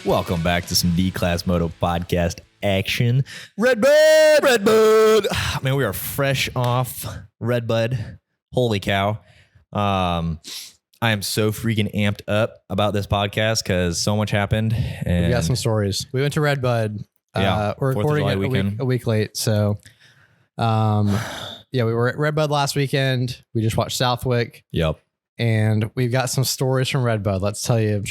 Welcome back to some D-Class Moto podcast action. Redbud! Man, we are fresh off Redbud. Holy cow. I am so freaking amped up about this podcast because so much happened. And We got some stories. We went to Redbud. Yeah, We're 4th of recording July it weekend. a week late. So, yeah, we were at Redbud last weekend. We just watched Southwick. Yep. And we've got some stories from Redbud. Let's tell you.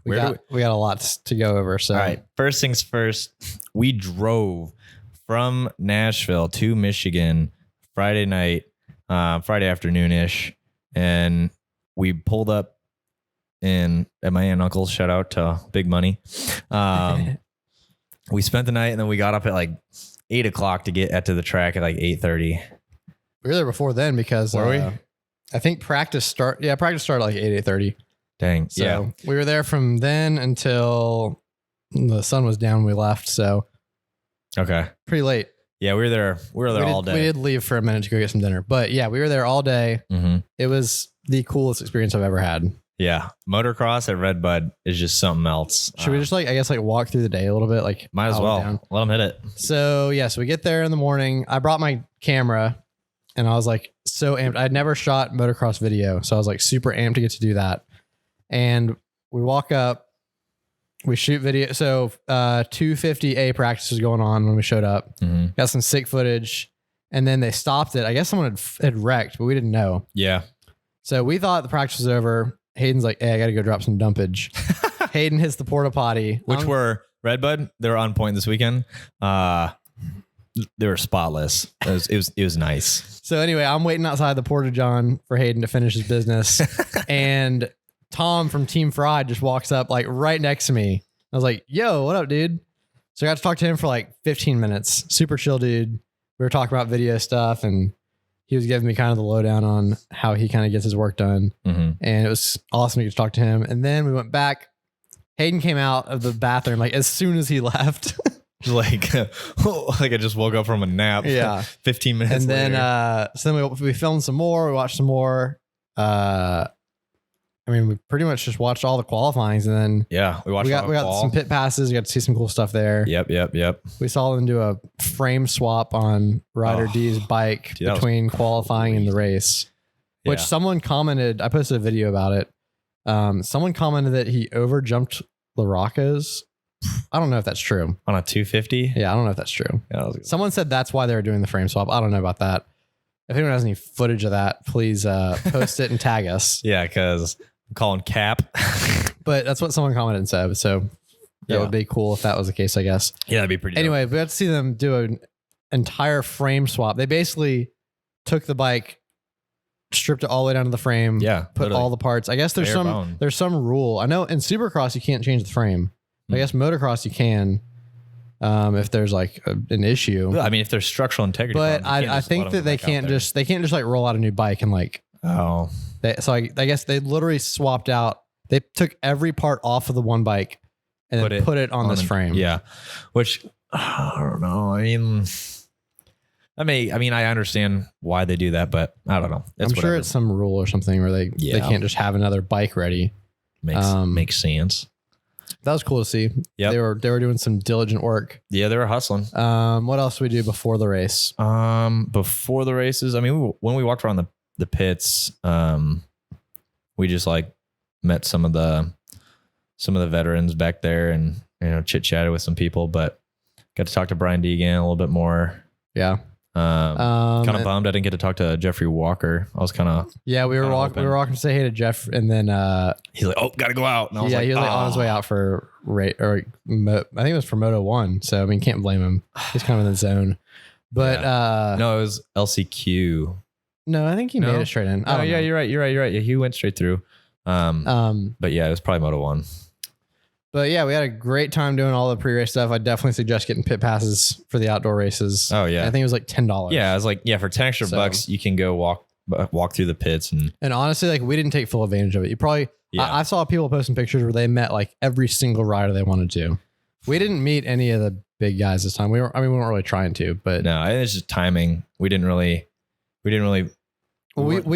We got a lot to go over. So, All right. First things first, we drove from Nashville to Michigan Friday night, Friday afternoon-ish, and we pulled up at my aunt and uncle's. Shout out to Big Money. We spent the night, and then we got up at like 8 o'clock to get to the track at like 8:30. we were there before then because Were we? I think practice started like 8:30. Dang. So yeah. we were there from then until the sun was down when we left. So Okay. pretty late. Yeah, we were there all day. We did leave for a minute to go get some dinner, but yeah, we were there all day. Mm-hmm. It was the coolest experience I've ever had. Yeah. Motocross at Redbud is just something else. Should we just walk through the day a little bit? Like Might as how it well. went down? Let them hit it. So yeah, so we get there in the morning. I brought my camera and I was like so amped. I'd never shot motocross video. So I was like super amped to get to do that. And we walk up, we shoot video. So 250A practice was going on when we showed up. Mm-hmm. Got some sick footage. And then they stopped it. I guess someone had wrecked, but we didn't know. Yeah. So we thought the practice was over. Hayden's like, hey, I got to go drop some dumpage. Hayden hits the porta potty. Which were Redbud. They were on point this weekend. They were spotless. It was nice. So anyway, I'm waiting outside the porta john for Hayden to finish his business. And Tom from Team Fried just walks up like right next to me. I was like, yo, what up, dude? So I got to talk to him for like 15 minutes. Super chill dude. We were talking about video stuff and he was giving me kind of the lowdown on how he kind of gets his work done. Mm-hmm. And it was awesome to get to talk to him. And then we went back. Hayden came out of the bathroom like as soon as he left. Like I just woke up from a nap. Yeah. 15 minutes And then later. so then we filmed some more. We watched some more. I mean, we pretty much just watched all the qualifyings, and then Yeah, we watched. we got some pit passes. We got to see some cool stuff there. Yep. We saw them do a frame swap on Ryder D's bike dude, that was between qualifying and the race, which Yeah. someone commented. I posted a video about it. Someone commented that he overjumped LaRocco's. I don't know if that's true. on a 250. Yeah, I don't know if that's true. Yeah, that was Someone said that's why they were doing the frame swap. I don't know about that. If anyone has any footage of that, please post it and tag us. yeah, because I'm calling cap. But that's what someone commented and said. So that Yeah. would be cool if that was the case, I guess. Yeah, that'd be pretty. Anyway, we got to see them do an entire frame swap. They basically took the bike, stripped it all the way down to the frame, Yeah, put literally. all the parts. I guess there's Bare bone. there's some rule. I know in Supercross you can't change the frame. I guess motocross you can if there's like an issue. I mean, if there's structural integrity, But problems, you can't I just think let that them they back out can't there. just like roll out a new bike and like Oh, so I guess they literally swapped out. They took every part off of the one bike and then put it on this frame. Yeah, which I don't know. I mean, I understand why they do that, but I don't know. I'm sure whatever. it's some rule or something where they can't just have another bike ready. makes sense. That was cool to see. Yep. They were doing some diligent work. Yeah, they were hustling. What else did we do before the race? Before the races, I mean, when we walked around the pits, we just like met some of the veterans back there and chit chatted with some people, but got to talk to Brian Deegan a little bit more. Yeah. Kind of bummed I didn't get to talk to Jeffrey Walker. I was kind of we were walking to say hey to Jeff, and then he's like, oh, gotta go out. And I was he was like "Ah." on his way out for I think it was for Moto 1. So I mean, can't blame him. He's kind of in the zone. But No, it was LCQ. no, I think he made it straight in. Oh yeah, you're right. Yeah, he went straight through. But yeah, it was probably Moto 1. But yeah, we had a great time doing all the pre-race stuff. I definitely suggest getting pit passes for the outdoor races. Oh yeah, I think it was like $10. Yeah, I was like, for 10 extra bucks, you can go walk through the pits and honestly, like we didn't take full advantage of it. You probably, I saw people posting pictures where they met like every single rider they wanted to. We didn't meet any of the big guys this time. We weren't really trying to, but no, it's just timing. We we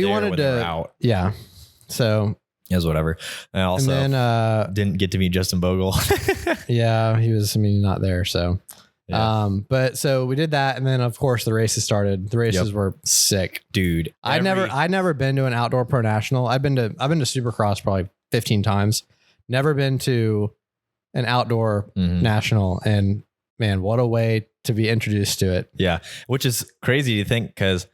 wanted to, out. yeah. So It was whatever. And also And then, didn't get to meet Justin Bogle. yeah, he was, not there. So, Yeah. but so we did that. And then of course the races started. The races were sick. Dude. I'd never been to an outdoor pro national. I've been to Supercross probably 15 times. Never been to an outdoor national. And man, what a way to be introduced to it. Yeah. Which is crazy to think because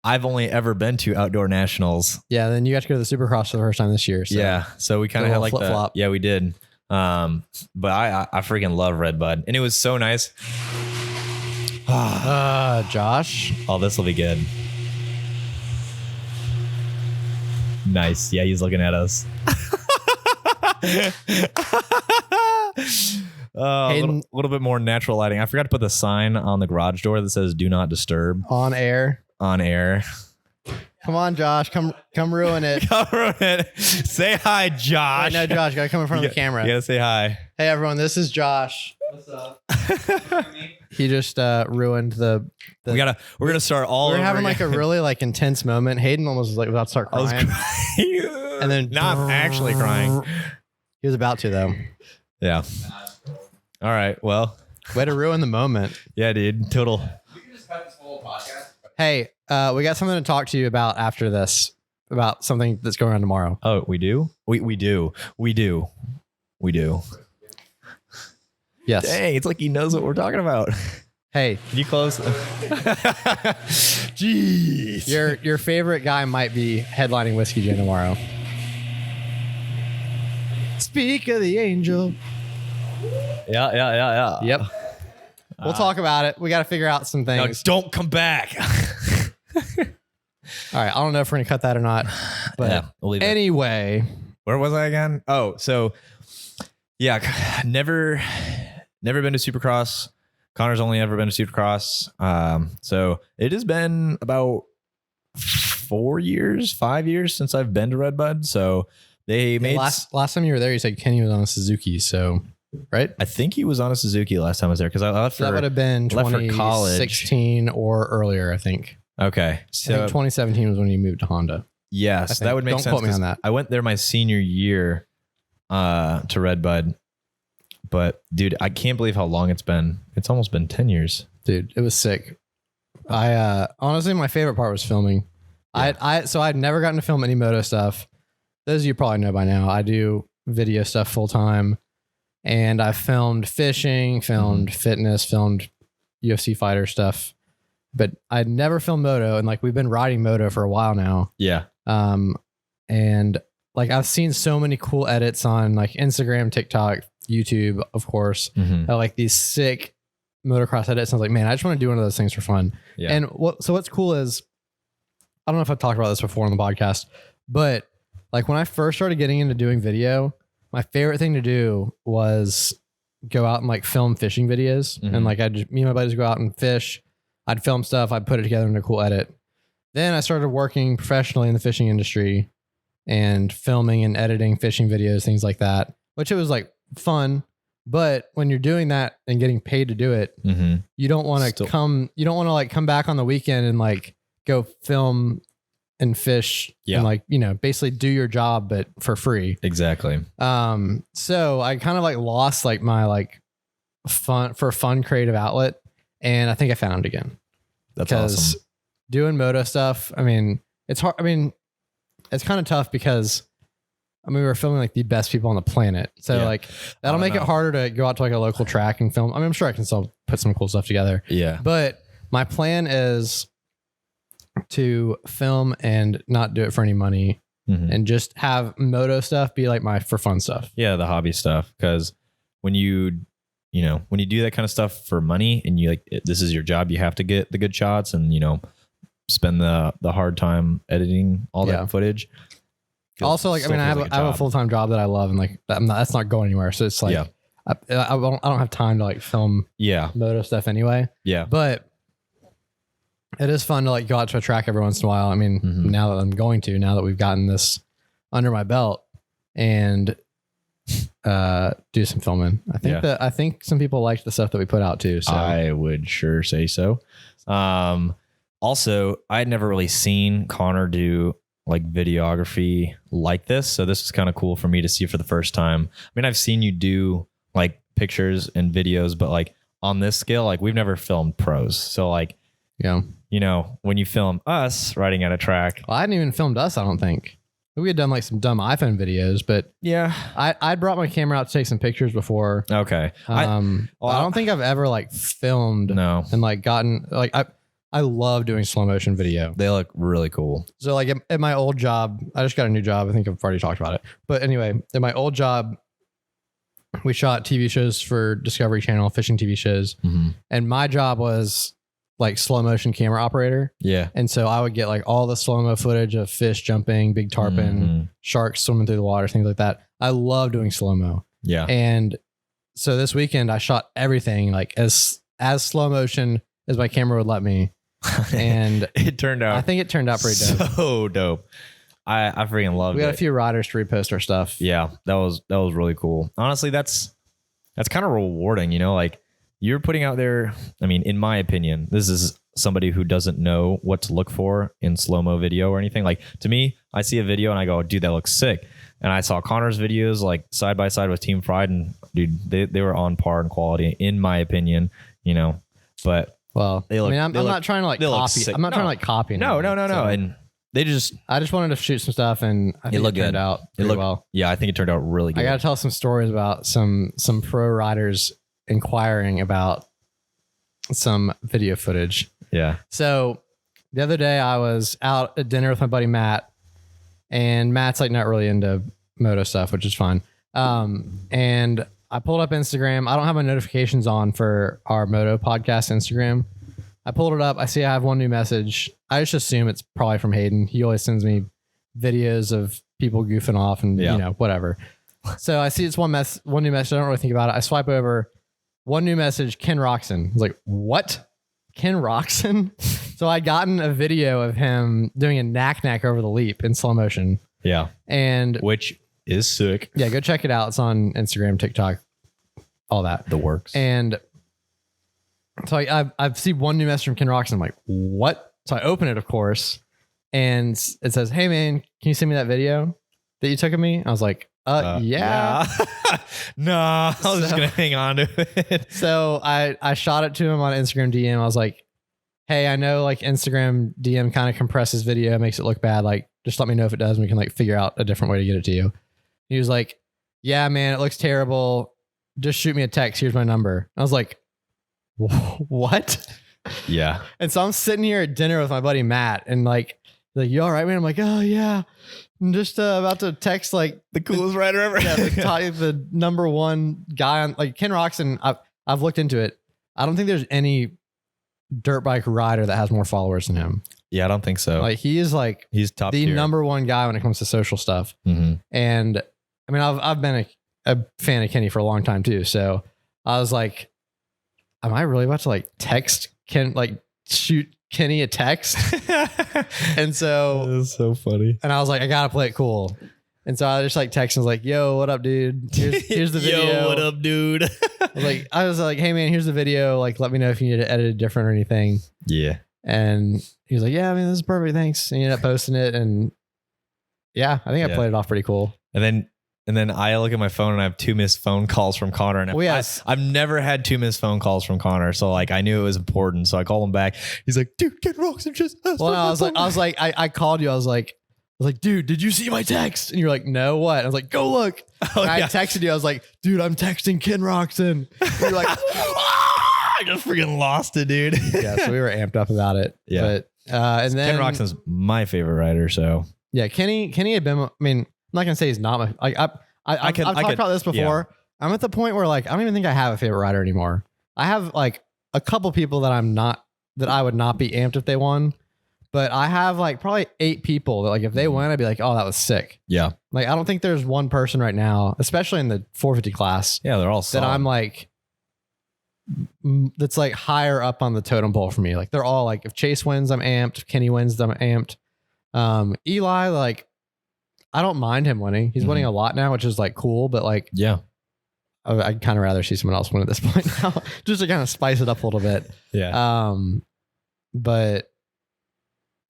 I've only ever been to outdoor nationals. Yeah. Then you got to go to the Supercross for the first time this year. So. Yeah. So we kind of had like flip-flop. Yeah, we did. But I freaking love Redbud, and it was so nice. Josh. Oh, this will be good. Nice. Yeah, he's looking at us. A little bit more natural lighting. I forgot to put the sign on the garage door that says "Do not disturb." On air. On air. Come on, Josh. Come ruin it. Come ruin it. Say hi, Josh. Wait, no, Josh. Gotta come in front of the camera. You gotta say hi. Hey, everyone. This is Josh. What's up? He just ruined the. We're gonna start all. We're over having again. like a really like intense moment. Hayden almost was like about to start I was crying, crying. and then now I'm actually crying. He was about to though. Yeah. All right. Well. Way to ruin the moment. Yeah, dude. Total. We can just cut this whole podcast. Hey, we got something to talk to you about after this. About something that's going on tomorrow. Oh, we do. We do. Yes. Dang, it's like he knows what we're talking about. Hey, Can you close? Jeez. your favorite guy might be headlining Whiskey Gin tomorrow. Speak of the angel. Yeah. Yep. We'll talk about it. We got to figure out some Now, things. don't come back. All right. I don't know if we're going to cut that or not. But Yeah, we'll leave it. anyway, Where was I again? Oh, so yeah, never been to Supercross. Connor's only ever been to Supercross. So it has been about 5 years since I've been to Redbud. So they made last time you were there, you said Kenny was on a Suzuki. So, right? I think he was on a Suzuki last time I was there because I left So that for would have been left for college. 2016 or earlier, I think. Okay. I So think 2017 was when you moved to Honda. yes, think. that would make Don't sense. quote me 'cause on that. I went there my senior year to Redbud. But dude, I can't believe how long it's been. It's almost been 10 years. Dude, it was sick. I honestly, my favorite part was filming. Yeah. So I'd never gotten to film any moto stuff. Those of you probably know by now, I do video stuff full time, and I've filmed fishing, filmed fitness, filmed UFC fighter stuff, but I'd never filmed moto. And like, we've been riding moto for a while now. Yeah. And like, I've seen so many cool edits on like Instagram, TikTok, YouTube, of course, like these sick motocross edits. And I was like, man, I just want to do one of those things for fun. Yeah. And what's cool is, I don't know if I've talked about this before on the podcast, but like when I first started getting into doing video, my favorite thing to do was go out and like film fishing videos. And like me and my buddies go out and fish. I'd film stuff. I'd put it together in a cool edit. Then I started working professionally in the fishing industry and filming and editing fishing videos, things like that, which it was like fun. But when you're doing that and getting paid to do it, you don't want to come back on the weekend and like go film and fish and like, basically do your job, but for free. Exactly. So I kind of like lost like my like fun creative outlet. And I think I found it again. That's awesome. Doing moto stuff, I mean, it's hard. I mean, it's kind of tough because we were filming like the best people on the planet. So like that'll make it harder to go out to like a local track and film. I mean, I'm sure I can still put some cool stuff together. Yeah. But my plan is to film and not do it for any money and just have moto stuff be like my for fun stuff. Yeah. The hobby stuff. Cause when you do that kind of stuff for money and you like, this is your job, you have to get the good shots and, spend the hard time editing all that footage. Also, like, I mean, I have a full-time job that I love and like, that's not going anywhere. So it's like, I don't have time to like film moto stuff anyway. Yeah. But it is fun to like go out to a track every once in a while. I mean, now that we've gotten this under my belt and do some filming. I think some people liked the stuff that we put out too. So I would sure say so. Also, I'd never really seen Connor do like videography like this. So this is kind of cool for me to see for the first time. I mean, I've seen you do like pictures and videos, but like on this scale, like we've never filmed pros. So like, Yeah. you know, when you film us riding at a track. Well, I hadn't even filmed us, I don't think. We had done like some dumb iPhone videos, but Yeah. I brought my camera out to take some pictures before. Okay. I don't think I've ever like filmed No. and like gotten like I love doing slow motion video. They look really cool. So like at my old job, I just got a new job. I think I've already talked about it. But anyway, at my old job, we shot TV shows for Discovery Channel, fishing TV shows. Mm-hmm. And my job was like slow motion camera operator. Yeah. And so I would get like all the slow-mo footage of fish jumping, big tarpon, sharks swimming through the water, things like that. I love doing slow-mo. Yeah. And so this weekend I shot everything like as slow motion as my camera would let me. And it turned out, I think it turned out pretty dope. so dope. I freaking loved it. We got a few riders to repost our stuff. Yeah, that was really cool. Honestly, that's kind of rewarding, you know, like you're putting out there. I mean, in my opinion, this is somebody who doesn't know what to look for in slow-mo video or anything. Like to me, I see a video and I go, dude, that looks sick. And I saw Connor's videos like side by side with Team Fried, and dude, they were on par in quality, in my opinion, you know. But well, they look, I mean, I'm not trying to like copy. I'm not trying to like copy. No. So And I just wanted to shoot some stuff, and I think it turned out pretty well. Yeah, I think it turned out really good. I got to tell some stories about some pro riders inquiring about some video footage. Yeah. So the other day I was out at dinner with my buddy Matt, and Matt's like not really into moto stuff, which is fine. And I pulled up Instagram. I don't have my notifications on for our Moto podcast Instagram. I pulled it up. I see I have one new message. I just assume it's probably from Hayden. He always sends me videos of people goofing off and you know, whatever. So I see it's one new message. I don't really think about it. I swipe over, one new message, Ken Roxanne. I was like, what? Ken Roxanne? So I'd gotten a video of him doing a knack over the leap in slow motion. Yeah. And which is sick. Yeah, go check it out. It's on Instagram, TikTok, all that. The works. And so I've seen one new message from Ken Roxanne. I'm like, what? So I open it, of course, and it says, hey man, can you send me that video that you took of me? I was like, yeah. No, I was just going to hang on to it. So I shot it to him on Instagram DM. I was like, hey, I know like Instagram DM kind of compresses video, makes it look bad. Like, just let me know if it does, and we can like figure out a different way to get it to you. He was like, yeah, man, it looks terrible. Just shoot me a text. Here's my number. I was like, what? Yeah. And so I'm sitting here at dinner with my buddy Matt, and like, you all right, man? I'm like, oh yeah. I'm just about to text like the coolest rider ever. Yeah, the number one guy on like Ken Roxanne. I've looked into it. I don't think there's any dirt bike rider that has more followers than him. Yeah, I don't think so. Like he's top the tier. number one guy when it comes to social stuff. Mm-hmm. And I mean, I've been a fan of Kenny for a long time too. So I was like, am I really about to like text Ken, like shoot Kenny a text? And so that's so funny. And I was like, I gotta play it cool. And so I just like texted, I was like, yo, what up, dude? Here's the video. Yo, what up, dude? I was like, hey man, here's the video. Like, let me know if you need to edit it different or anything. Yeah. And he was like, yeah, I mean, this is perfect. Thanks. And he ended up posting it. And yeah, I think I played it off pretty cool. And then I look at my phone and I have 2 missed phone calls from Connor. And I've never had 2 missed phone calls from Connor. So like I knew it was important. So I called him back. He's like, dude, get Roxanne just. Well, I was like, I called you. I was like, dude, did you see my text? And you're like, no, what? I was like, go look. I texted you. I was like, dude, I'm texting Ken Roxanne. And you're like, I just freaking lost it, dude. Yeah. So we were amped up about it. Yeah. But, and then Ken Roxanne's my favorite rider. So yeah, Kenny had been, I mean, I'm not going to say he's not my, like, I've talked about this before. Yeah. I'm at the point where like, I don't even think I have a favorite rider anymore. I have like a couple people that I would not be amped if they won. But I have like probably 8 people that like, if they win, I'd be like, oh, that was sick. Yeah. Like, I don't think there's one person right now, especially in the 450 class. Yeah. They're all solid. That I'm like, that's like higher up on the totem pole for me. Like they're all like, if Chase wins, I'm amped. If Kenny wins, I'm amped. Eli, like, I don't mind him winning. He's winning a lot now, which is like cool, but like, yeah, I'd kind of rather see someone else win at this point now, just to kind of spice it up a little bit. Yeah. But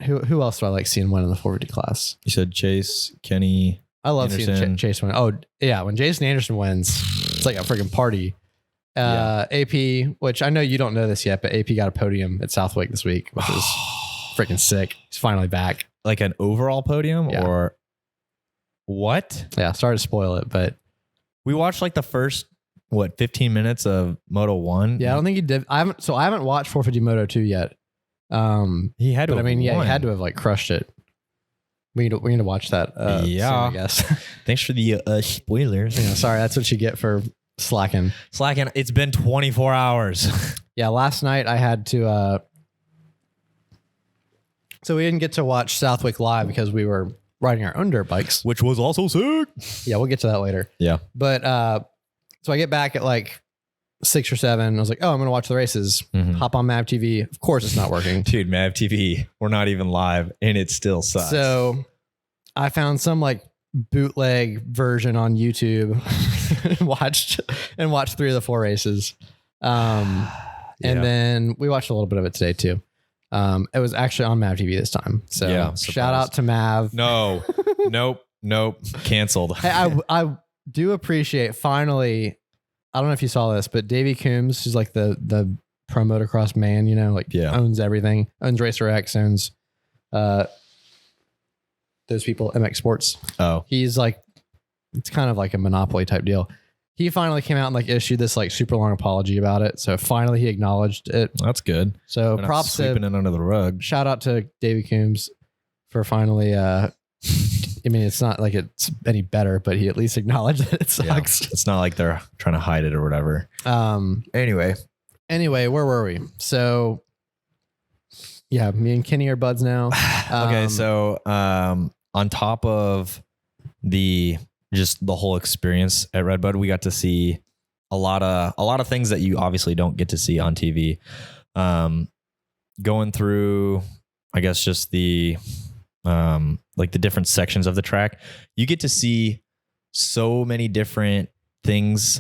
who else do I like seeing win in the 450 class? You said Chase, Kenny. I love seeing Anderson. Chase win. Oh yeah, when Jason Anderson wins, it's like a freaking party. AP, which I know you don't know this yet, but AP got a podium at Southwick this week, which is freaking sick. He's finally back. Like an overall podium or what? Yeah, sorry to spoil it, but We watched like the first 15 minutes of Moto 1. yeah, I don't think he did. I haven't watched 450 Moto 2 yet. He had to. But I mean, have yeah, won. he had to have like crushed it. We need to watch that. Soon, I guess. Thanks for the spoilers. Yeah, sorry, that's what you get for slacking. Slacking. It's been 24 hours. Yeah, last night I had to. So we didn't get to watch Southwick live because we were riding our own dirt bikes. Which was also sick. Yeah, we'll get to that later. Yeah. But so I get back at like 6 or 7. I was like, oh, I'm gonna watch the races. Mhm. Hop on Mav TV. Of course, it's not working. Dude, Mav TV, we're not even live and it still sucks. So I found some like bootleg version on YouTube and watched 3 of the 4 races. And then we watched a little bit of it today too. It was actually on Mav TV this time. So Yeah, shout out to Mav. No, nope, canceled. Hey, I do appreciate finally. I don't know if you saw this, but Davey Coombs, who's like the pro motocross man, you know, like owns everything, owns Racer X, owns those people, MX Sports. Oh, He's like, it's kind of like a monopoly type deal. He finally came out and like issued this like super long apology about it. So finally he acknowledged it. that's good. So We're not props to, sweeping it under the rug. shout out to Davey Coombs for finally, I mean, it's not like it's any better, but he at least acknowledged that it Yeah. sucks. It's not like they're trying to hide it or whatever. Anyway, Anyway, where were we? So yeah, me and Kenny are buds now. okay, so on top of the whole experience at Redbud, we got to see a lot of things that you obviously don't get to see on TV. Going through, I guess, just the like the different sections of the track, you get to see so many different things.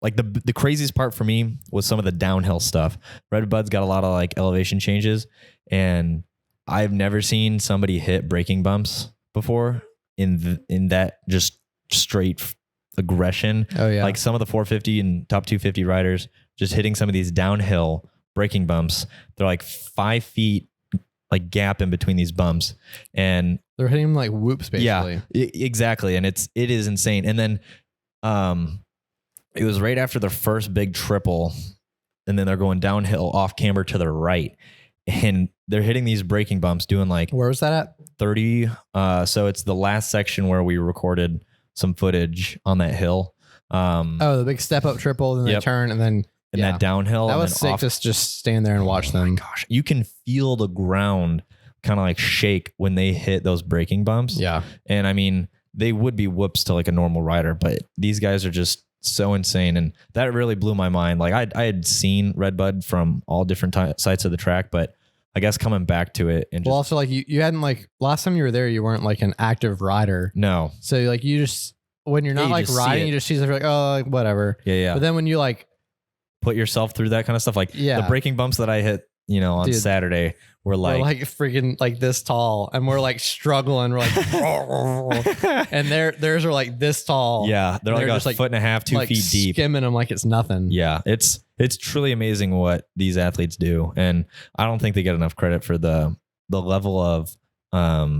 Like the craziest part for me was some of the downhill stuff. Redbud's got a lot of like elevation changes, and I've never seen somebody hit braking bumps before in that just straight aggression. Oh yeah. Like some of the 450 and top 250 riders just hitting some of these downhill braking bumps. They're like 5 feet like gap in between these bumps, and they're hitting him like whoops basically. yeah, exactly. And it is insane. And then it was right after the first big triple, and then they're going downhill off camber to the right, and they're hitting these braking bumps doing like Where was that at? 30. So it's the last section where we recorded some footage on that hill. Oh, the big step up triple, then they Yep. turn, and then and that downhill. that and was then sick off. to just stand there and watch them. Gosh, you can feel the ground kind of like shake when they hit those braking bumps. Yeah. And I mean, they would be whoops to like a normal rider, but these guys are just so insane. And that really blew my mind. Like I had seen Redbud from all different sites of the track, but I guess coming back to it and just, Well, also like you hadn't like last time you were there, you weren't like an active rider. no. So like you just when you're Yeah, not you like just see riding, it. you just see stuff, you're like, oh, like, whatever. Yeah. But then when you like, Put yourself through that kind of stuff. Like Yeah. the braking bumps that I hit, on Dude, Saturday were we're like, like freaking like this tall, and we're like struggling. We're like, and theirs are like this tall. yeah, they're they're like just, a like- foot and a half, 2 like feet deep. skimming them like it's nothing. Yeah, it's truly amazing what these athletes do, and I don't think they get enough credit for the level of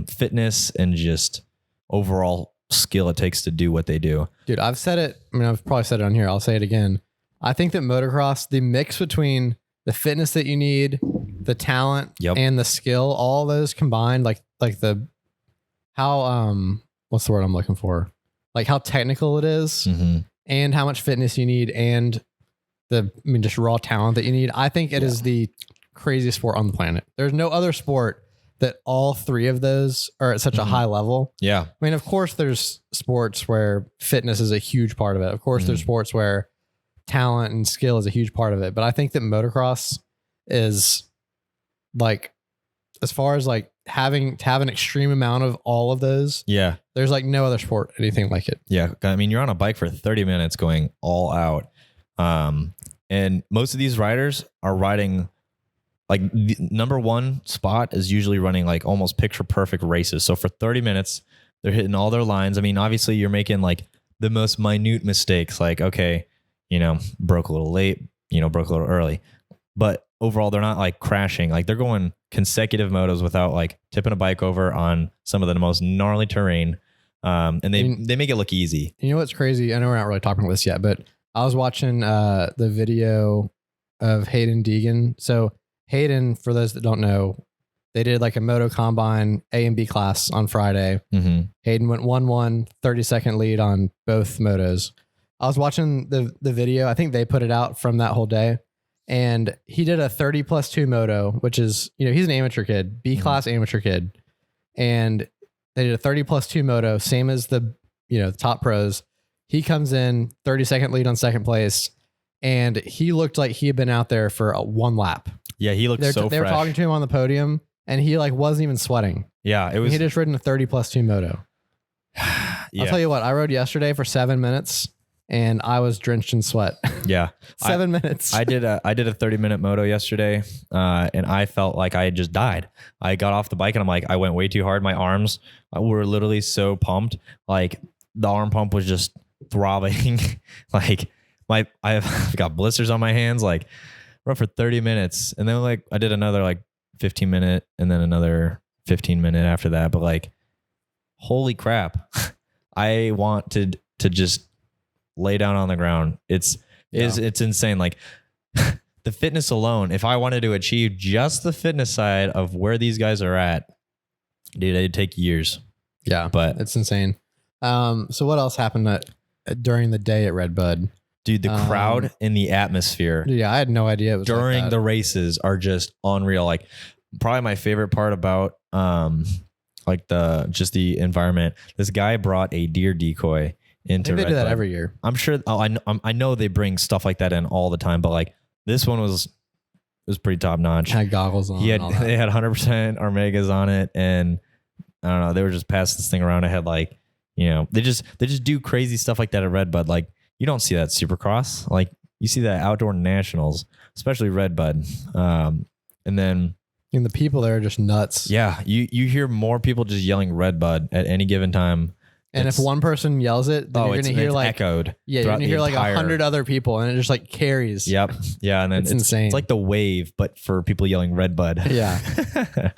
fitness and just overall skill it takes to do what they do. Dude, I've said it. I mean, I've probably said it on here. I'll say it again. I think that motocross, the mix between the fitness that you need, the talent, Yep. and the skill, all those combined, like the how what's the word I'm looking for? Like how technical it is, Mm-hmm. and how much fitness you need, and just raw talent that you need. I think it is the craziest sport on the planet. There's no other sport that all 3 of those are at such a Mhm. high level. Yeah, I mean, of course, there's sports where fitness is a huge part of it. Of course, there's Mhm. sports where talent and skill is a huge part of it. But I think that motocross is like, as far as like having to have an extreme amount of all of those, yeah, there's like no other sport anything like it. yeah. I mean, you're on a bike for 30 minutes going all out, and most of these riders are riding like the number one spot is usually running like almost picture perfect races. So for 30 minutes, they're hitting all their lines. I mean, obviously you're making like the most minute mistakes. Like, okay, broke a little late, broke a little early, but overall they're not like crashing. Like they're going consecutive motos without like tipping a bike over on some of the most gnarly terrain. And they make it look easy. You know what's crazy? I know we're not really talking about this yet, but I was watching the video of Hayden Deegan. So Hayden, for those that don't know, they did like a Moto Combine A and B class on Friday. Mm-hmm. Hayden went 1-1, 30-second lead on both motos. I was watching the video. I think they put it out from that whole day. And he did a 30+2 moto, which is, he's an amateur kid, B class amateur kid. And they did a 30+2 moto, same as the top pros. He comes in 30-second lead on second place. And he looked like he had been out there for one lap. Yeah, he looked so fresh. They were talking to him on the podium, and he like wasn't even sweating. Yeah, it was. He just ridden a 30+2 moto. Yeah. I'll tell you what, I rode yesterday for 7 minutes, and I was drenched in sweat. Yeah, 7 minutes. I did a 30-minute moto yesterday, and I felt like I had just died. I got off the bike, and I'm like, I went way too hard. My arms were literally so pumped, like the arm pump was just throbbing, like. I've got blisters on my hands, like run for 30 minutes. And then like I did another like 15-minute and then another 15-minute after that. But like, holy crap. I want to just lay down on the ground. It's insane. Like the fitness alone, if I wanted to achieve just the fitness side of where these guys are at, dude, it'd take years. Yeah, but it's insane. So what else happened during the day at Redbud? Dude, the crowd in the atmosphere. Yeah, I had no idea it was during like the races are just unreal. Like probably my favorite part about like the environment. This guy brought a deer decoy into. They do that Redbud. every year. I'm sure. Oh, I know they bring stuff like that in all the time, but like this one was pretty top notch. Had goggles on. They had 100% Armegas on it, and I don't know. They were just passing this thing around. I had like they just do crazy stuff like that at Redbud. Like. You don't see that Supercross. Like you see that outdoor nationals, especially Redbud. And then the people there are just nuts. Yeah. You hear more people just yelling Redbud at any given time. And if one person yells it, then you're going to hear like echoed. Yeah. You're going to hear like 100 other people and it just like carries. Yep. Yeah. And then it's insane. It's like the wave, but for people yelling Redbud. Yeah.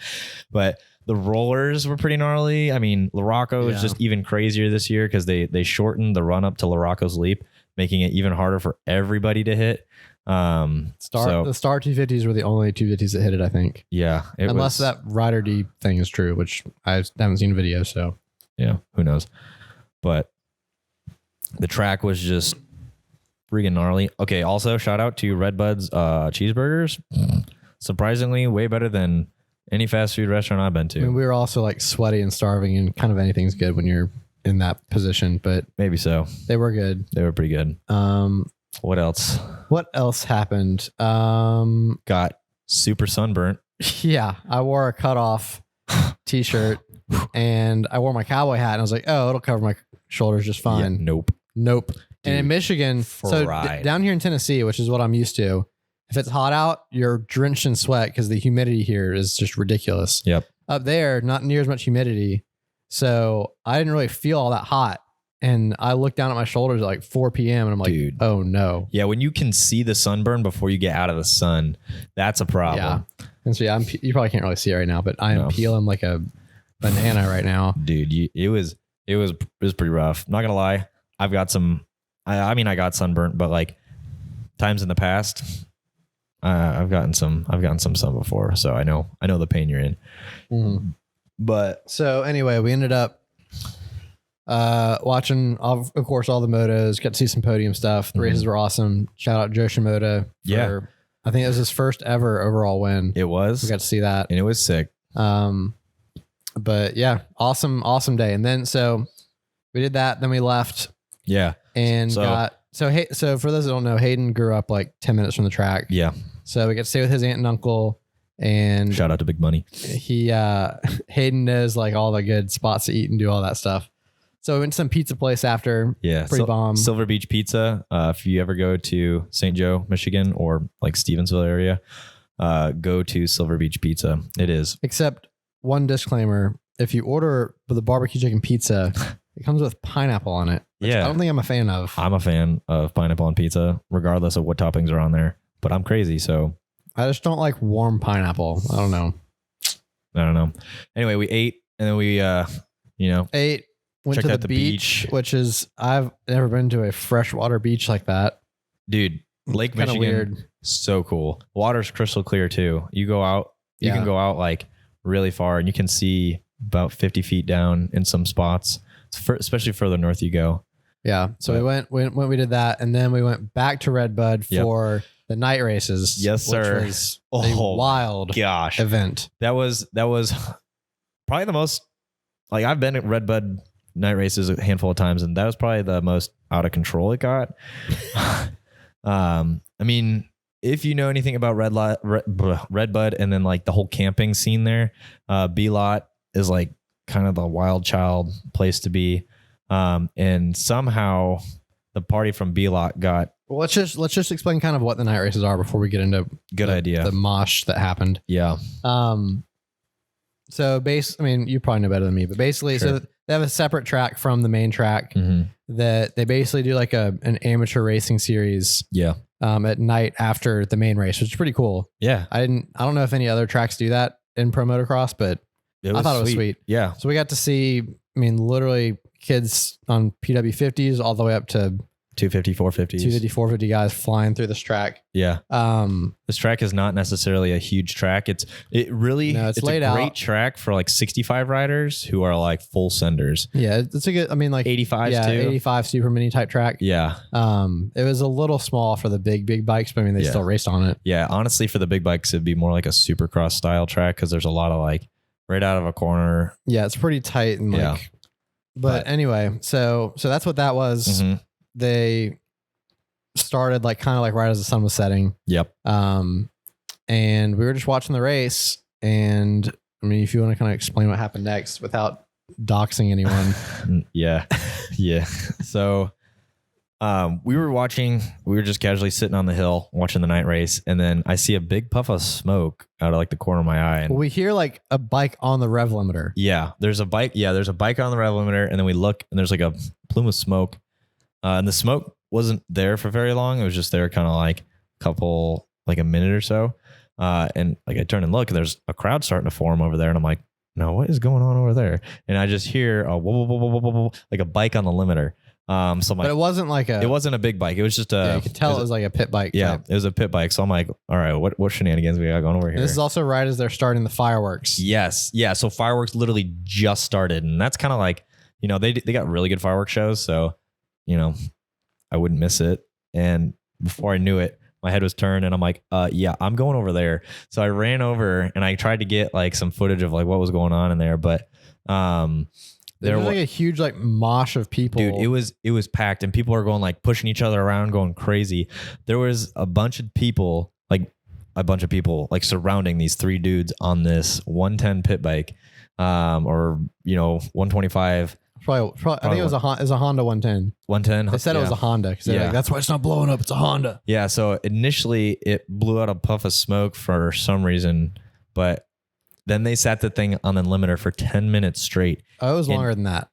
But the rollers were pretty gnarly. I mean, Larocco is just even crazier this year because they shortened the run up to Larocco's Leap, making it even harder for everybody to hit. The Star 250s were the only 250s that hit it, I think. Yeah. Unless that Rider D thing is true, which I haven't seen a video, so. Yeah, who knows? But the track was just freaking gnarly. Okay, also shout out to Redbud's cheeseburgers. Surprisingly, way better than any fast food restaurant I've been to. I mean, we were also like sweaty and starving, and kind of anything's good when you're in that position, but maybe so. They were good. They were pretty good. What else? What else happened? Got super sunburnt. Yeah, I wore a cutoff t-shirt and I wore my cowboy hat, and I was like, oh, it'll cover my shoulders just fine. Yeah, nope. Dude, and in Michigan, so down here in Tennessee, which is what I'm used to, if it's hot out, you're drenched in sweat because the humidity here is just ridiculous. Yep. Up there, not near as much humidity. So I didn't really feel all that hot. And I looked down at my shoulders at like 4 p.m. and I'm like, dude, oh no. Yeah, when you can see the sunburn before you get out of the sun, that's a problem. Yeah. And so you probably can't really see it right now, but I am peeling like a banana right now. Dude, it was pretty rough. Not gonna lie. I've got some I got sunburnt, but like times in the past, I've gotten some sun before, so I know the pain you're in. Mm. But so anyway, we ended up watching, of course, all the motos. Got to see some podium stuff. The races were awesome. Shout out Joe Shimoda for, I think it was his first ever overall win. It was. We got to see that, and it was sick. But yeah, awesome day. And then so we did that. Then we left. Yeah, and so for those that don't know, Hayden grew up like 10 minutes from the track. Yeah. So we got to stay with his aunt and uncle. And shout out to Big Money. Hayden knows like all the good spots to eat and do all that stuff. So we went to some pizza place after. Yeah. Pretty bomb. Silver Beach Pizza. If you ever go to St. Joe, Michigan, or like Stevensville area, go to Silver Beach Pizza. It is. Except one disclaimer: if you order the barbecue chicken pizza, it comes with pineapple on it. Which Yeah. I don't think I'm a fan of. I'm a fan of pineapple on pizza, regardless of what toppings are on there. But I'm crazy, so I just don't like warm pineapple. I don't know. I don't know. Anyway, we ate and then we, Ate, went Checked to out the the beach, beach. which is I've never been to a freshwater beach like that. dude, Lake Kind of Michigan, weird. so cool. Water's crystal clear too. You go out, you Yeah. can go out like really far and you can see about 50 feet down in some spots, especially further north you go. Yeah. So we did that, and then we went back to Redbud Yep. for the night races. Yes, sir. Which was Oh, a wild Gosh, event. that was probably the most, like, I've been at Redbud night races a handful of times, and that was probably the most out of control it got. I mean, if you know anything about Redbud and then like the whole camping scene there, B Lot is like kind of the wild child place to be. And somehow the party from B Lot got Well, let's just explain kind of what the night races are before we get into good idea. the mosh that happened. Yeah. So I mean, you probably know better than me, but basically, Sure. so they have a separate track from the main track Mm-hmm. that they basically do like an amateur racing series Yeah. at night after the main race, which is pretty cool. Yeah. I don't know if any other tracks do that in pro motocross, but I thought it was sweet. Yeah. So we got to see, I mean, literally kids on PW50s all the way up to 250, 450s. 250, 450 guys flying through this track. Yeah. This track is not necessarily a huge track. It's laid a great out. track for like 65 riders who are like full senders. Yeah, it's a good, I mean, like 85s too. 85 super mini type track. Yeah. It was a little small for the big bikes, but I mean, they Yeah. still raced on it. Yeah. Honestly, for the big bikes, it'd be more like a supercross style track because there's a lot of like right out of a corner. Yeah, it's pretty tight and like, Yeah. but anyway, so that's what that was. Mhm. They started like kind of like right as the sun was setting. Yep. And we were just watching the race. And I mean, if you want to kind of explain what happened next without doxing anyone. Yeah. Yeah. So we were just casually sitting on the hill watching the night race. And then I see a big puff of smoke out of like the corner of my eye. And Well, we hear like a bike on the rev limiter. yeah, there's a bike. Yeah, there's a bike on the rev limiter. And then we look and there's like a plume of smoke. And the smoke wasn't there for very long. It was just there kind of like a minute or so. And like I turn and look and there's a crowd starting to form over there. And I'm like, no, what is going on over there? And I just hear a whoa, whoa, whoa, whoa, whoa, whoa, like a bike on the limiter. So I'm But like, it wasn't like it wasn't a big bike. It was just you could tell it was like a pit bike. yeah, type. it was a pit bike. So I'm like, all right, what shenanigans we got going over here? And this is also right as they're starting the fireworks. Yes. Yeah. So fireworks literally just started. And that's kind of like, they got really good fireworks shows. So, I wouldn't miss it. And before I knew it, my head was turned and I'm like, yeah, I'm going over there. So I ran over and I tried to get like some footage of like what was going on in there. But There was like a huge like mosh of people. dude, it was packed and people are going like pushing each other around, going crazy. There was a bunch of people like surrounding these three dudes on this 110 pit bike, or 125. Probably I think it was a Honda 110. 110. They said it was a Honda because Yeah. like, that's why it's not blowing up. It's a Honda. Yeah. So initially it blew out a puff of smoke for some reason, but then they sat the thing on the limiter for 10 minutes straight. Oh, it was longer than that.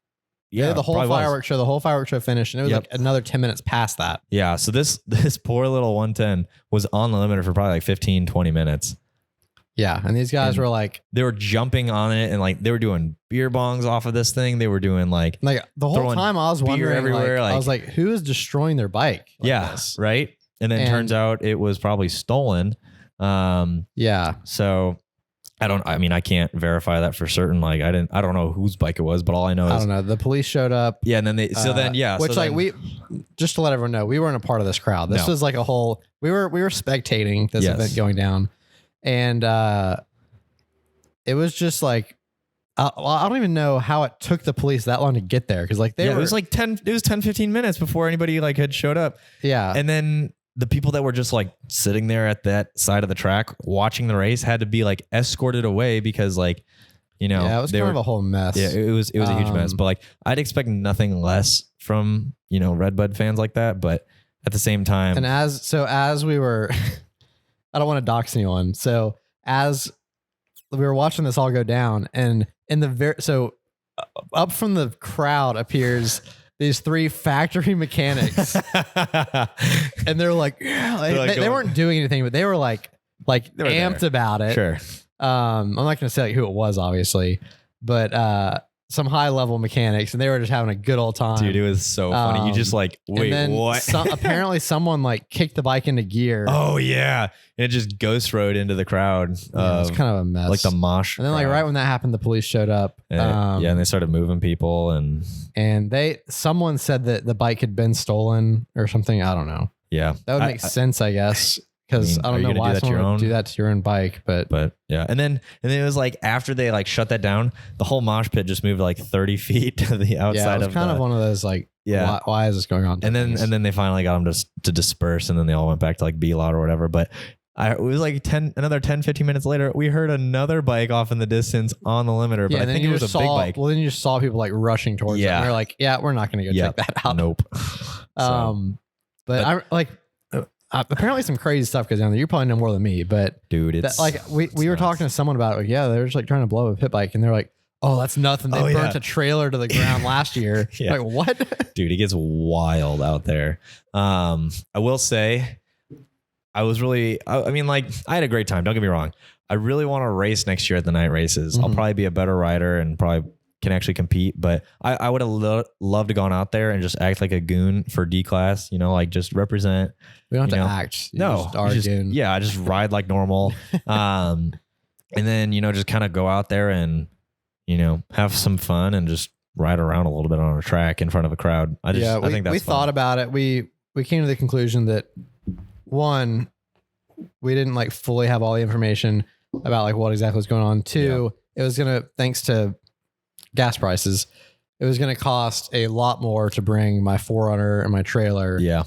Yeah. The whole probably was. fireworks show finished, and it was Yep. like another 10 minutes past that. Yeah. So this poor little 110 was on the limiter for probably like 15, 20 minutes. Yeah, and these guys And were like They were jumping on it and like they were doing beer bongs off of this thing. They were doing like, the whole throwing time I was beer wondering, everywhere, I like- was like, who is destroying their bike? Like yeah. this? Right. And then And- turns out it was probably stolen. Yeah. So I can't verify that for certain. Like I don't know whose bike it was, but all I know I is, don't know. The police showed up. yeah. And then which we just to let everyone know, we weren't a part of this crowd. This No. was like a whole. We were spectating this Yes. event going down, and it was just like I don't even know how it took the police that long to get there because like it was like 10, 15 minutes before anybody like had showed up. yeah. And then the people that were just like sitting there at that side of the track watching the race had to be like escorted away because like, yeah, it was they kind were, of a whole mess. yeah, it was a huge mess, but like I'd expect nothing less from, Redbud fans like that. But at the same time, And as we were I don't want to dox anyone. So as we were watching this all go down, and in the up from the crowd appears these 3 factory mechanics, and they're like, they weren't doing anything, but they were like They were amped there. about it. Sure. I'm not going to say who it was, obviously, but some high level mechanics, and they were just having a good old time. Dude, it was so funny. You just like, wait, what? Apparently someone like kicked the bike into gear. Oh yeah. And it just ghost rode into the crowd. Yeah, it's kind of a mess. Like the mosh. And then like crowd. right when that happened, the police showed up. And, and they started moving people and someone said that the bike had been stolen or something. I don't know. yeah. That would make sense, I guess. Because I are don't you know gonna why do that to someone your would own? do that to your own bike, but yeah. And then it was like after they like shut that down, the whole mosh pit just moved like 30 feet to the outside yeah, it was of kind of one of those like, Yeah. why is this going on? and then they finally got them to disperse, and then they all went back to like B lot or whatever. But it was like 15 minutes later, we heard another bike off in the distance on the limiter, but I think it was a big bike. Well, then you just saw people like rushing towards it. And they're like, yeah, we're not going to go check that out. Nope. But I like apparently some crazy stuff goes down there. You probably know more than me, but Dude, it's like we were talking to someone about it. Like, yeah, they're just like trying to blow up a pit bike, and they're like, oh, that's nothing. They burnt a trailer to the ground last year. Yeah. Like what? Dude, it gets wild out there. I will say, I mean, like, I had a great time. Don't get me wrong. I really want to race next year at the night races. I'll probably be a better rider and probably can actually compete. But I would have loved to gone out there and just act like a goon for D class. Like just represent. We don't have to act. I just ride like normal. And then just kind of go out there and have some fun and just ride around a little bit on a track in front of a crowd. I think that's we fun. thought about it. We came to the conclusion that one, we didn't like fully have all the information about like what exactly was going on. Two, it was gonna, thanks to gas prices, it was gonna cost a lot more to bring my 4Runner and my trailer. Yeah.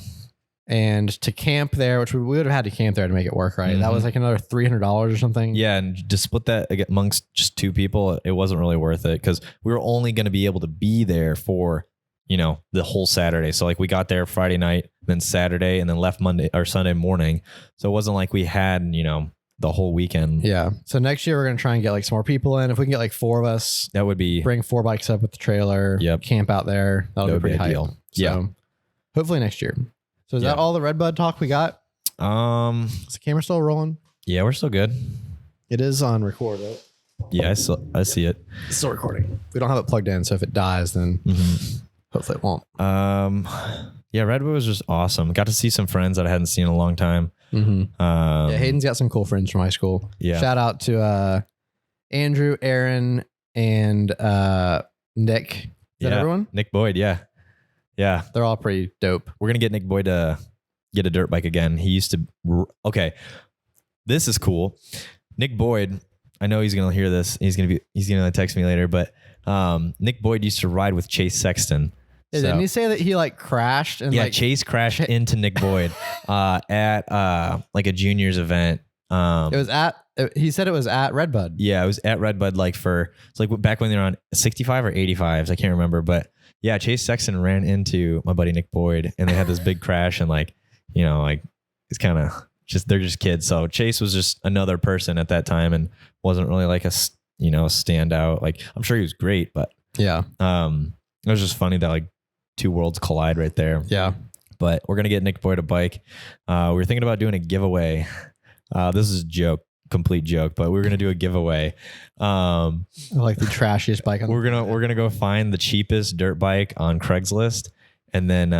And to camp there, which we would have had to camp there to make it work, right? That was like another $300 or something. Yeah, and to split that amongst just 2 people, it wasn't really worth it because we were only going to be able to be there for the whole Saturday. So like we got there Friday night, then Saturday, and then left Monday or Sunday morning. So it wasn't like we had the whole weekend. Yeah. So next year we're gonna try and get like some more people in. If we can get like 4 of us, That would be bring 4 bikes up with the trailer. Yep. Camp out there. That'll That be would be pretty hype. ideal. So Yeah. hopefully next year. So is that all the Redbud talk we got? Is the camera still rolling? Yeah, we're still good. It is on record, right? Yeah, I see it. It's still recording. We don't have it plugged in, so if it dies, then hopefully it won't. Yeah, Redbud was just awesome. Got to see some friends that I hadn't seen in a long time. Yeah, Hayden's got some cool friends from high school. Yeah. Shout out to Andrew, Aaron, and Nick. Is that everyone? Nick Boyd, yeah. They're all pretty dope. We're going to get Nick Boyd to get a dirt bike again. He used to... Okay, this is cool. Nick Boyd, I know he's going to hear this. He's going to text me later, but Nick Boyd used to ride with Chase Sexton. Didn't he say that he like crashed? And Chase crashed into Nick Boyd at like a juniors event. He said it was at Redbud. Yeah, it was at Redbud it's like back when they were on 65 or 85s. I can't remember, but yeah, Chase Sexton ran into my buddy Nick Boyd and they had this big crash and it's kind of just, they're just kids. So Chase was just another person at that time and wasn't really like a standout. Like I'm sure he was great, but yeah, it was just funny that like 2 worlds collide right there. Yeah. But we're going to get Nick Boyd a bike. We were thinking about doing a giveaway. This is a joke, complete joke, but we're going to do a giveaway. Like the trashiest bike. We're going to go find the cheapest dirt bike on Craigslist. And then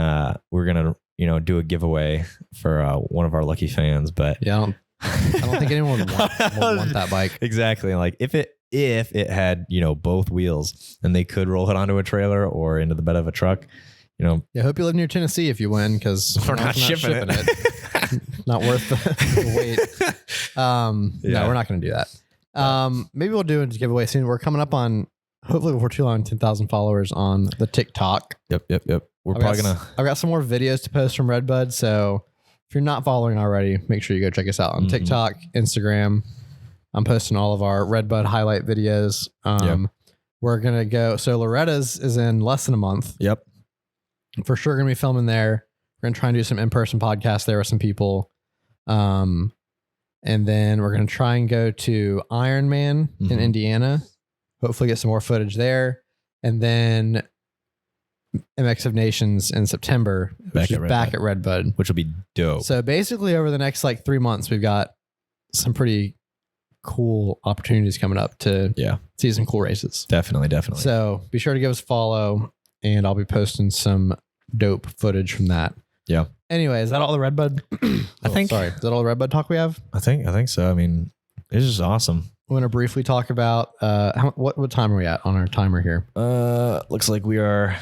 we're going to, do a giveaway for one of our lucky fans. But yeah, I don't think anyone would want that bike. Exactly. Like if it had, both wheels and they could roll it onto a trailer or into the bed of a truck, Yeah, I hope you live near Tennessee if you win, because we're not shipping it. Not worth the wait. No, we're not going to do that. Maybe we'll do a giveaway soon. We're coming up on, hopefully before too long, 10,000 followers on the TikTok. Yep. We're I've got some more videos to post from Redbud, so if you're not following already, make sure you go check us out on TikTok, Instagram. I'm posting all of our Redbud highlight videos. We're going to go. So Loretta's is in less than a month. Yep. For sure going to be filming there. We're going to try and do some in-person podcasts there with some people. And then we're going to try and go to Ironman in Indiana. Hopefully get some more footage there. And then MX of Nations in September, which is back at Redbud. Which will be dope. So basically over the next like 3 months, we've got some pretty cool opportunities coming up to see some cool races. Definitely. So be sure to give us a follow, and I'll be posting some dope footage from that. Yeah. Anyway, is that all the Redbud? I think. Sorry, is that all the Redbud talk we have? I think so. I mean, it's just awesome. I'm going to briefly talk about what time are we at on our timer here? Looks like we are.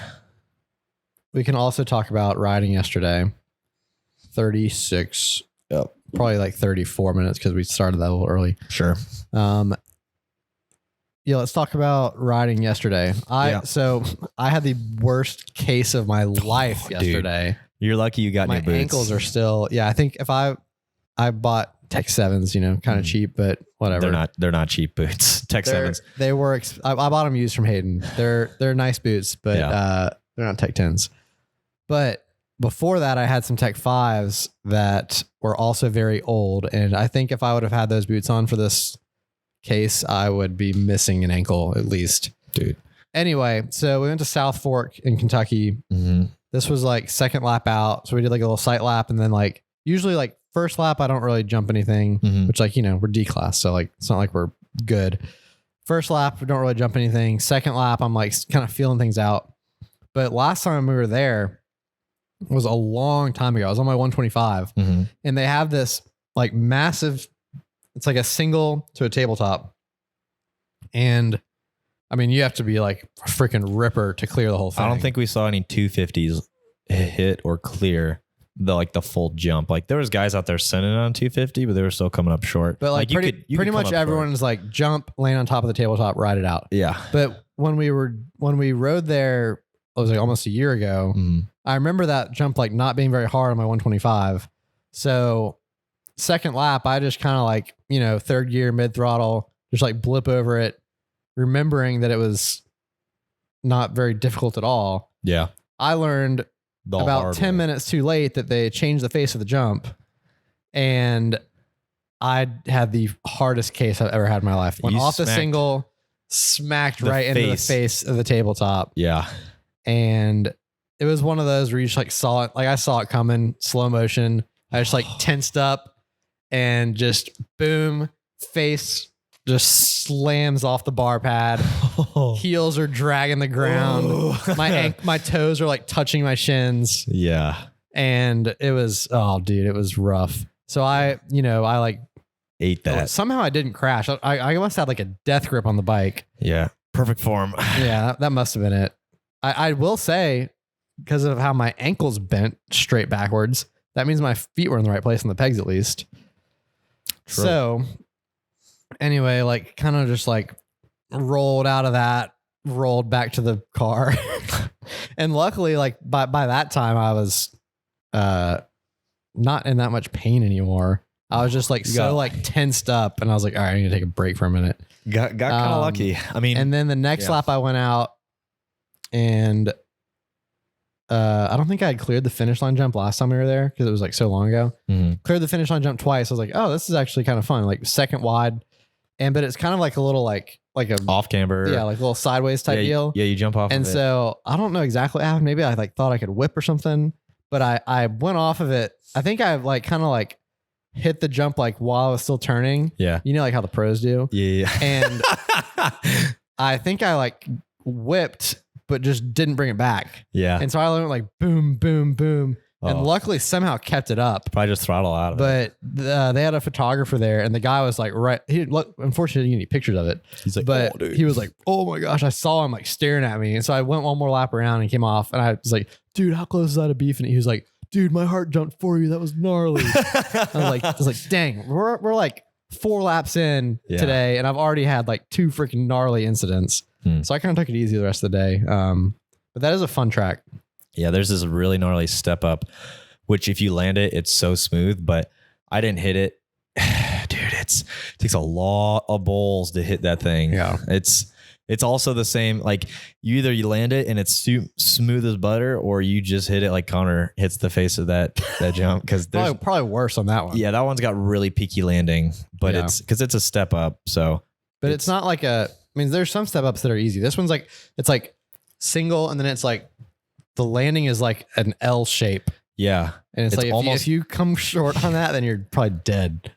We can also talk about riding yesterday. 36. Yep. Probably like 34 minutes because we started that a little early. Sure. Yeah, let's talk about riding yesterday. So I had the worst case of my life yesterday. Dude, you're lucky you got my new boots. Ankles are still. Yeah, I think if I bought Tech 7s, kind of cheap, but whatever. They're not cheap boots. Tech 7s. They were. I bought them used from Hayden. They're nice boots, but they're not Tech 10s. But before that, I had some Tech 5s that were also very old, and I think if I would have had those boots on for this case, I would be missing an ankle at least. Dude. Anyway, so we went to South Fork in Kentucky. This was like second lap out. So we did like a little sight lap, and then like usually like first lap, I don't really jump anything, which like, we're D class. So like, it's not like we're good. First lap, we don't really jump anything. Second lap, I'm like kind of feeling things out. But last time we were there was a long time ago. I was on my 125 and they have this like massive, it's like a single to a tabletop. And I mean, you have to be like a freaking ripper to clear the whole thing. I don't think we saw any 250s hit or clear the full jump. Like there was guys out there sending it on 250, but they were still coming up short. But like pretty much everyone's like jump, land on top of the tabletop, ride it out. Yeah. But when we rode there, it was like almost a year ago. I remember that jump like not being very hard on my 125. So second lap, I just kind of like, third gear, mid throttle, just like blip over it, remembering that it was not very difficult at all. Yeah. I learned about 10 minutes too late that they changed the face of the jump, and I had the hardest case I've ever had in my life. Went off the single, smacked right into the face of the tabletop. Yeah. And it was one of those where you just like saw it, like I saw it coming, slow motion. I just like tensed up and just boom, face just slams off the bar pad. Heels are dragging the ground. My toes are like touching my shins. Yeah. And it was, it was rough. So I like ate that. Somehow I didn't crash. I must have like a death grip on the bike. Yeah. Perfect form. Yeah, that must have been it. I will say, because of how my ankles bent straight backwards, that means my feet were in the right place on the pegs at least. True. So anyway, like kind of just like rolled out of that, rolled back to the car. And luckily, like by that time I was not in that much pain anymore. I was just like tensed up, and I was like, all right, I need to take a break for a minute. Got kind of lucky. I mean, and then the next lap I went out, and I don't think I had cleared the finish line jump last time we were there because it was like so long ago. Cleared the finish line jump twice. I was like, oh, this is actually kind of fun. Like second wide, but it's kind of like a little like a off camber. Yeah, like a little sideways type deal. Yeah, you jump off. And so I don't know exactly what happened. Maybe I like thought I could whip or something, but I went off of it. I think I like kind of like hit the jump like while I was still turning. Yeah. Like how the pros do. Yeah. And I think I like whipped, but just didn't bring it back. Yeah. And so I went like boom, boom, boom. And luckily somehow kept it up. Probably just throttle out of it. But they had a photographer there, and the guy was like, unfortunately, didn't get any pictures of it. He's like, but he was like, oh my gosh, I saw him like staring at me. And so I went one more lap around and came off, and I was like, dude, how close is that to beef? And he was like, dude, my heart jumped for you. That was gnarly. I was like, dang, we're like 4 laps in today, and I've already had like 2 freaking gnarly incidents. So I kind of took it easy the rest of the day. But that is a fun track. Yeah, there's this really gnarly step up, which if you land it, it's so smooth, but I didn't hit it. Dude, it takes a lot of bowls to hit that thing. Yeah. It's It's also the same. Like you land it and it's smooth as butter, or you just hit it like Connor hits the face of that jump. Because probably worse on that one. Yeah, that one's got really peaky landing, but it's because it's a step up. So, but it's not like I mean, there's some step ups that are easy. This one's like it's like single, and then it's like the landing is like an L shape. Yeah, and it's like if you come short on that, then you're probably dead.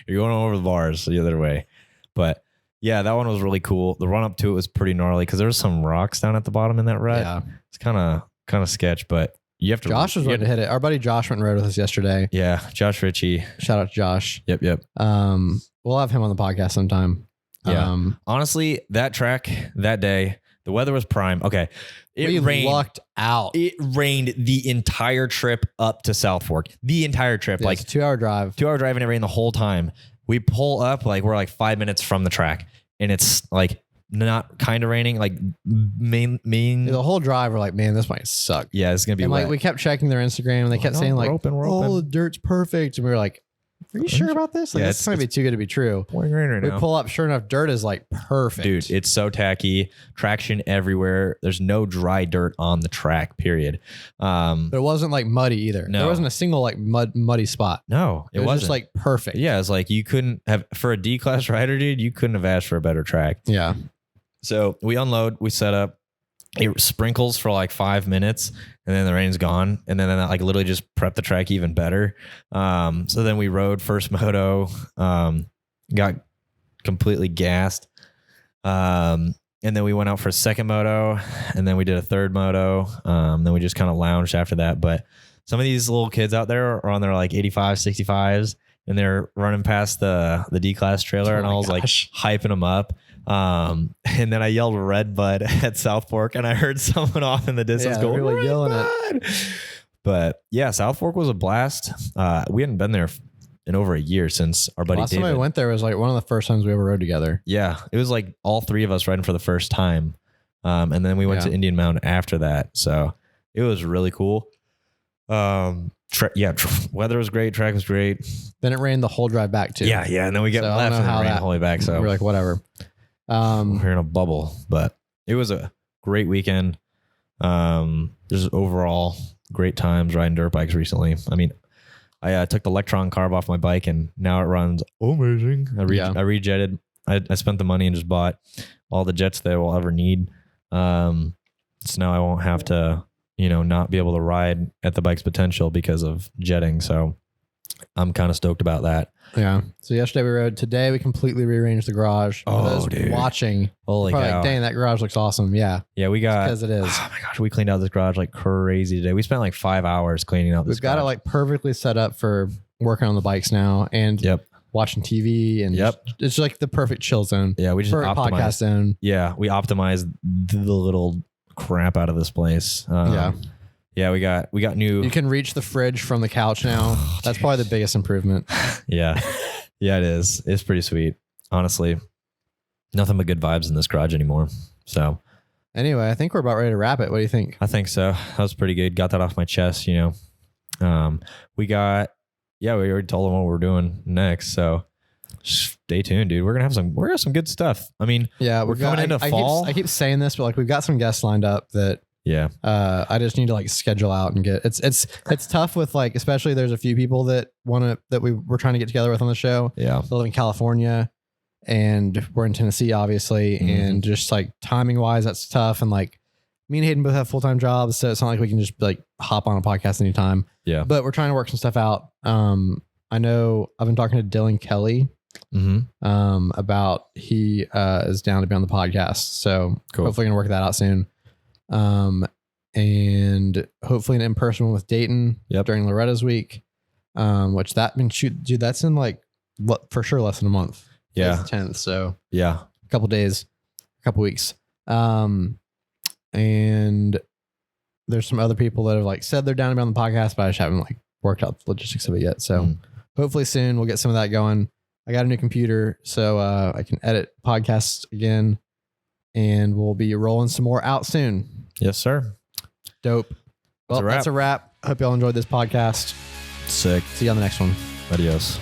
You're going over the bars the other way. But yeah, that one was really cool. The run up to it was pretty gnarly because there was some rocks down at the bottom in that rut. Yeah, it's kind of sketch, but you have to. Josh was ready to hit it. Our buddy Josh went and rode with us yesterday. Yeah, Josh Ritchie. Shout out to Josh. Yep. We'll have him on the podcast sometime. Yeah. Honestly, that track that day, the weather was prime. Okay. We lucked out. It rained the entire trip up to South Fork. The entire trip. Yeah, like 2 hour drive. 2 hour drive, and it rained the whole time. We pull up, like we're like 5 minutes from the track, and it's like not kind of raining, like mean. The whole drive, we're like, man, this might suck. Yeah, it's gonna be and wet. Like we kept checking their Instagram, and they kept saying like, "Oh, the dirt's perfect," and we were like, "Are you sure about this? Like, yeah, it's gonna be too good to be true." Pouring rain right we now. Pull up, sure enough, dirt is like perfect, dude. It's so tacky, traction everywhere. There's no dry dirt on the track. Period. But it wasn't like muddy either. No. There wasn't a single like muddy spot. No, it was just like perfect. Yeah, it's like you couldn't have for a D class rider, dude. You couldn't have asked for a better track. Yeah. So we unload, we set up. It sprinkles for like 5 minutes, and then the rain's gone, and then that like literally just prepped the track even better. So then we rode first moto, got completely gassed, and then we went out for a second moto, and then we did a third moto. Then we just kind of lounged after that. But some of these little kids out there are on their like 85, 65s, and they're running past the D class trailer, and I was like hyping them up. And then I yelled Redbud at South Fork, and I heard someone off in the distance go, really yelling it. But yeah, South Fork was a blast. We hadn't been there in over a year since our buddy Last David. time I went there was like one of the first times we ever rode together. Yeah, it was like all three of us riding for the first time. And then we went to Indian Mountain after that. So it was really cool. Weather was great. Track was great. Then it rained the whole drive back too. Yeah. And then we got left and it rained the whole way back. So we're like, whatever. We're in a bubble, but it was a great weekend. Just overall great times riding dirt bikes recently. I mean, I took the Electron carb off my bike, and now it runs amazing. I rejetted. I spent the money and just bought all the jets that I will ever need. So now I won't have to, not be able to ride at the bike's potential because of jetting. So I'm kind of stoked about that. Yeah. So yesterday we rode. Today we completely rearranged the garage. Oh, dude. Watching. Holy cow. Like, dang, that garage looks awesome. Yeah. Yeah, we got. Because it is. Oh my gosh, we cleaned out this garage like crazy today. We spent like 5 hours cleaning out this garage. We've got it like perfectly set up for working on the bikes now and watching TV. And it's like the perfect chill zone. Yeah, we just optimized. Podcast zone. Yeah, we optimized the little crap out of this place. Yeah, we got new. You can reach the fridge from the couch now. That's probably the biggest improvement. Yeah, it is. It's pretty sweet. Honestly, nothing but good vibes in this garage anymore. So anyway, I think we're about ready to wrap it. What do you think? I think so. That was pretty good. Got that off my chest, we already told them what we're doing next. So stay tuned, dude. We're gonna have some good stuff. I mean, we're coming into fall. I keep saying this, but like we've got some guests lined up that I just need to like schedule out and get it's tough with like, especially there's a few people that we're trying to get together with on the show. Yeah. They live in California and we're in Tennessee, obviously. Mm-hmm. And just like timing wise, that's tough. And like me and Hayden both have full-time jobs. So it's not like we can just like hop on a podcast anytime. Yeah. But we're trying to work some stuff out. I know I've been talking to Dylan Kelly about he is down to be on the podcast. So hopefully gonna work that out soon. And hopefully an in-person one with Dayton during Loretta's week. Which dude, that's in like for sure less than a month. Yeah. It's the 10th. So yeah, a couple days, a couple weeks. And there's some other people that have like said they're down to be on the podcast, but I just haven't like worked out the logistics of it yet. So hopefully soon we'll get some of that going. I got a new computer, so I can edit podcasts again, and we'll be rolling some more out soon. Yes, sir. Dope. Well, that's a wrap. I hope y'all enjoyed this podcast. Sick. See you on the next one. Adios.